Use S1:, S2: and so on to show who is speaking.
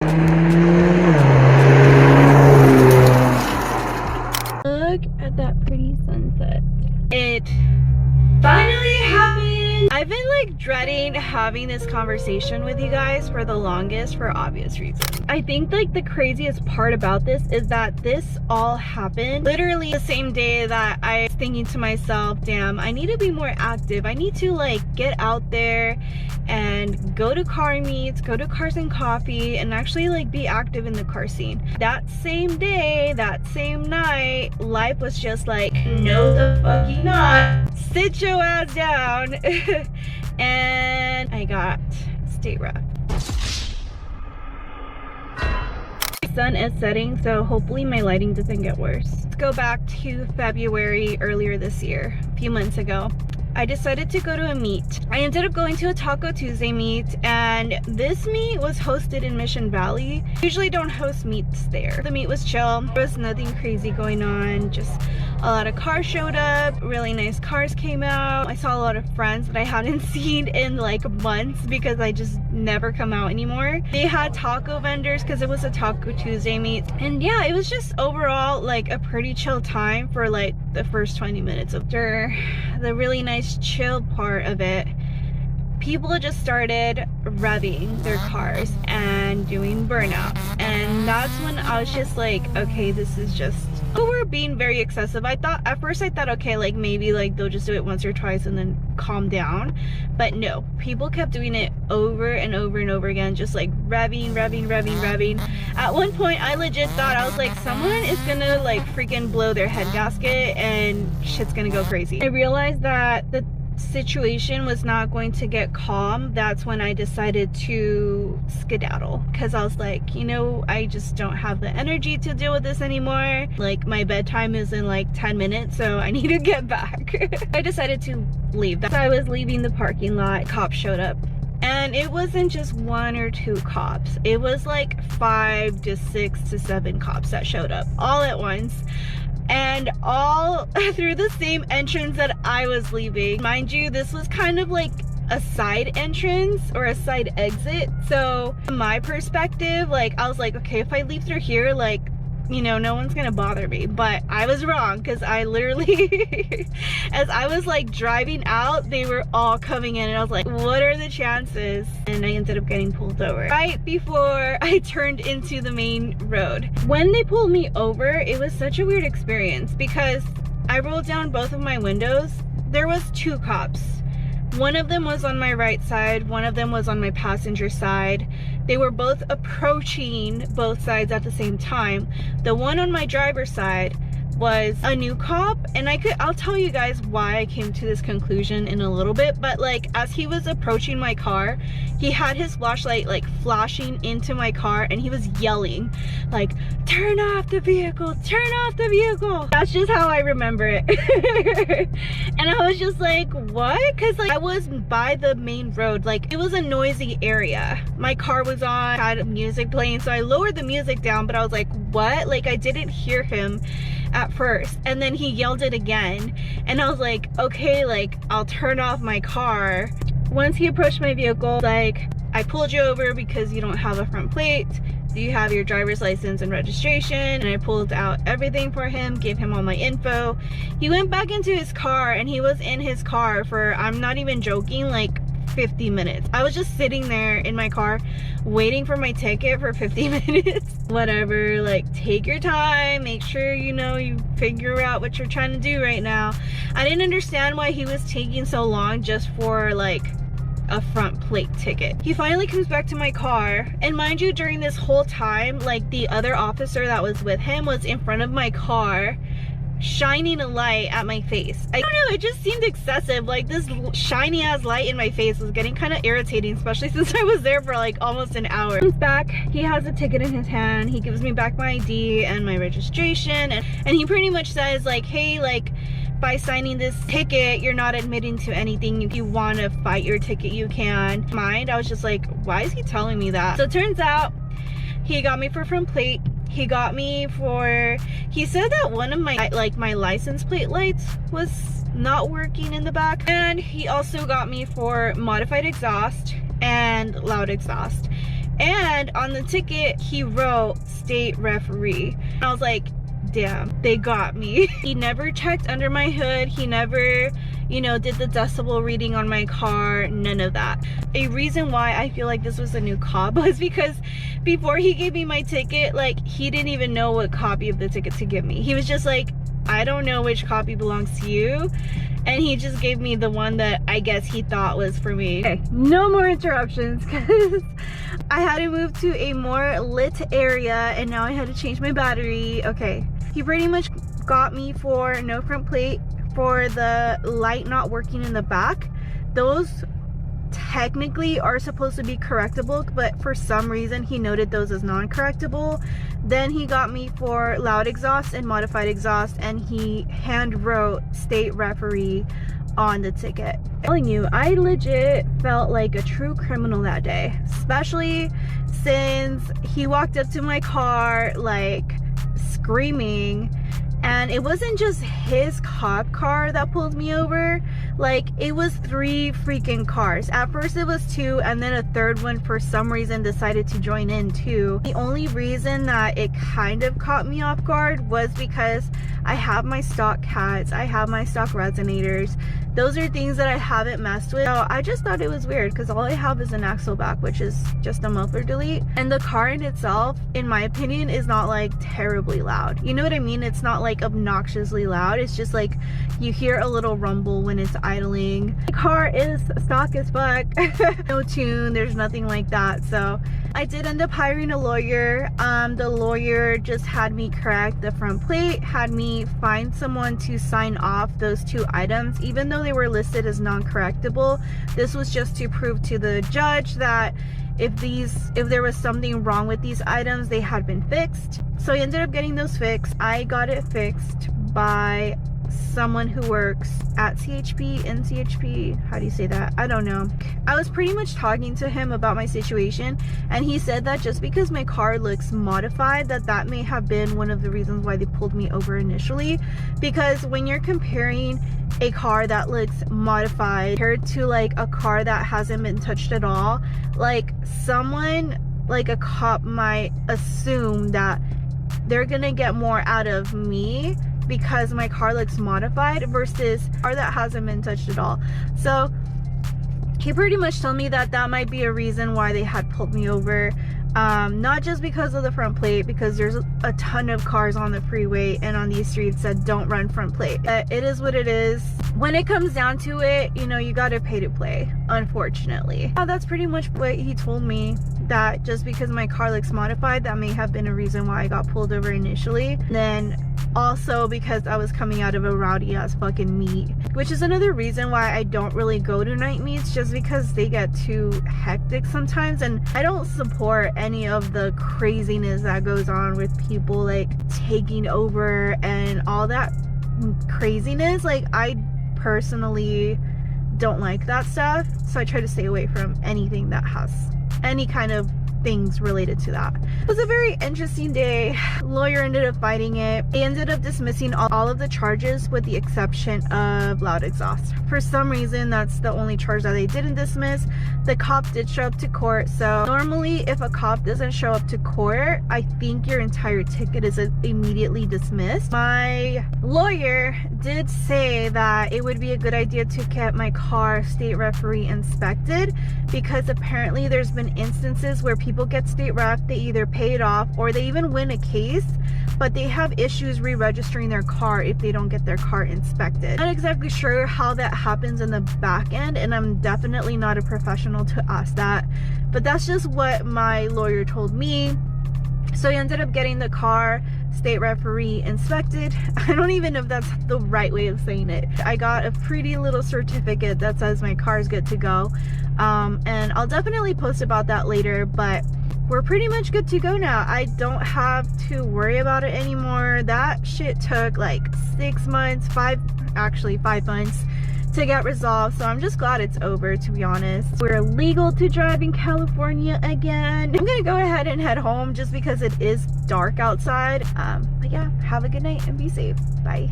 S1: Look at that pretty sunset. It finally happened. I've been like dreading having this conversation with you guys for the longest, for obvious reasons. I think like the craziest part about this is that this all happened literally the same day that I was thinking to myself, damn, I need to be more active. I need to like get out there and go to car meets, go to Cars and Coffee, and actually like be active in the car scene. That same day, that same night, life was just like, no the fucking not. Sit your ass down. And I got state rep. The sun is setting, so hopefully my lighting doesn't get worse. Let's go back to February earlier this year, a few months ago. I decided to go to a meet. I ended up going to a Taco Tuesday meet, and this meet was hosted in Mission Valley. Usually don't host meets there. The meet was chill. There was nothing crazy going on, just a lot of cars showed up, really nice cars came out. I saw a lot of friends that I hadn't seen in like months because I just never come out anymore. They had taco vendors because it was a Taco Tuesday meet. And yeah, it was just overall like a pretty chill time for like the first 20 minutes. After the really nice chill part of it, people just started revving their cars and doing burnouts, and that's when I was just like, okay, this is just, we're being very excessive. I thought at first, I thought, okay, like maybe like they'll just do it once or twice and then calm down, but no, people kept doing it over and over and over again, just like revving. At one point I legit thought, I was like, someone is gonna like freaking blow their head gasket and shit's gonna go crazy. I realized that the situation was not going to get calm. That's when I decided to skedaddle, because I was like, you know, I just don't have the energy to deal with this anymore. Like my bedtime is in like 10 minutes, so I need to get back. I decided to leave. As I was leaving the parking lot, cops showed up, and it wasn't just 1 or 2 cops. It was like 5 to 6 to 7 cops that showed up all at once, and all through the same entrance that I was leaving. Mind you, this was kind of like a side entrance or a side exit. So from my perspective, like I was like, okay, if I leave through here, like, you know, no one's gonna bother me. But I was wrong, because I literally as I was like driving out, they were all coming in, and I was like, what are the chances? And I ended up getting pulled over right before I turned into the main road. When they pulled me over, it was such a weird experience, because I rolled down both of my windows. There was 2 cops. One of them was on my right side, one of them was on my passenger side. They were both approaching both sides at the same time. The one on my driver's side was a new cop, and I'll tell you guys why I came to this conclusion in a little bit, but like as he was approaching my car, he had his flashlight like flashing into my car, and he was yelling like, turn off the vehicle, turn off the vehicle. That's just how I remember it. And I was just like, what? Because like I was by the main road, like it was a noisy area. My car was on, had music playing, so I lowered the music down, but I was like, what? Like I didn't hear him at first, and then he yelled it again, and I was like, okay, like I'll turn off my car. Once he approached my vehicle, like, I pulled you over because you don't have a front plate. Do you have your driver's license and registration? And I pulled out everything for him, gave him all my info. He went back into his car, and he was in his car for, I'm not even joking, like 50 minutes. I was just sitting there in my car waiting for my ticket for 50 minutes. Whatever, like take your time, make sure you know you figure out what you're trying to do right now. I didn't understand why he was taking so long just for like a front plate ticket. He finally comes back to my car, and mind you, during this whole time, like the other officer that was with him was in front of my car shining a light at my face. I don't know, it just seemed excessive. Like this shiny ass light in my face was getting kind of irritating, especially since I was there for like almost an hour. He comes back, he has a ticket in his hand, he gives me back my ID and my registration, and he pretty much says like, hey, like by signing this ticket, you're not admitting to anything. If you want to fight your ticket, you can. Mind, I was just like, why is he telling me that? So it turns out he got me for front plate. He got me for, he said that one of my like my license plate lights was not working in the back, and he also got me for modified exhaust and loud exhaust. And on the ticket, he wrote state referee. I was like, damn, they got me. He never checked under my hood. He never, you know, did the decibel reading on my car, none of that. A reason why I feel like this was a new cop was because before he gave me my ticket, like, he didn't even know what copy of the ticket to give me. He was just like, I don't know which copy belongs to you, and he just gave me the one that I guess he thought was for me. Okay, no more interruptions, because I had to move to a more lit area and now I had to change my battery. Okay, he pretty much got me for no front plate, for the light not working in the back. Those technically are supposed to be correctable, but for some reason he noted those as non-correctable. Then he got me for loud exhaust and modified exhaust, and he hand wrote state referee on the ticket. I'm telling you, I legit felt like a true criminal that day, especially since he walked up to my car like screaming. And it wasn't just his cop car that pulled me over, like, it was 3 freaking cars. At first it was 2, and then a third one for some reason decided to join in too. The only reason that it kind of caught me off guard was because I have my stock cats, I have my stock resonators. Those are things that I haven't messed with. So I just thought it was weird because all I have is an axle back, which is just a muffler delete. And the car in itself, in my opinion, is not like terribly loud. You know what I mean? It's not like obnoxiously loud. It's just like you hear a little rumble when it's idling. The car is stock as fuck. No tune, there's nothing like that. So I did end up hiring a lawyer. The lawyer just had me correct the front plate, had me find someone to sign off those 2 items, even though they were listed as non-correctable. This was just to prove to the judge that if there was something wrong with these items, they had been fixed. So I ended up getting those fixed. I got it fixed by someone who works at CHP, in CHP, how do you say that? I don't know. I was pretty much talking to him about my situation, and he said that just because my car looks modified, that may have been one of the reasons why they pulled me over initially. Because when you're comparing a car that looks modified compared to like a car that hasn't been touched at all, like someone, like a cop, might assume that they're gonna get more out of me because my car looks modified versus a car that hasn't been touched at all. So he pretty much told me that that might be a reason why they had pulled me over. Not just because of the front plate, because there's a ton of cars on the freeway and on these streets that don't run front plate. It is what it is. When it comes down to it, you know, you gotta pay to play, unfortunately. That's pretty much what he told me, that just because my car looks modified, that may have been a reason why I got pulled over initially. Then also because I was coming out of a rowdy ass fucking meet, which is another reason why I don't really go to night meets, just because they get too hectic sometimes, and I don't support any of the craziness that goes on with people like taking over and all that craziness. Like, I personally don't like that stuff, so I try to stay away from anything that has any kind of things related to that. It was a very interesting day. Lawyer ended up fighting it. They ended up dismissing all of the charges with the exception of loud exhaust. For some reason, that's the only charge that they didn't dismiss. The cop did show up to court. So normally if a cop doesn't show up to court, I think your entire ticket is immediately dismissed. My lawyer did say that it would be a good idea to get my car state referee inspected, because apparently there's been instances where people get state ref, they either pay it off or they even win a case, but they have issues re-registering their car if they don't get their car inspected. Not exactly sure how that happens in the back end, and I'm definitely not a professional to ask that, but that's just what my lawyer told me. So I ended up getting the car state referee inspected. I don't even know if that's the right way of saying it. I got a pretty little certificate that says my car's good to go, and I'll definitely post about that later, but we're pretty much good to go now. I don't have to worry about it anymore. That shit took like 6 months, 5 months to get resolved, so I'm just glad it's over, to be honest. We're legal to drive in California again. I'm gonna go ahead and head home just because it is dark outside. But yeah, have a good night and be safe. Bye.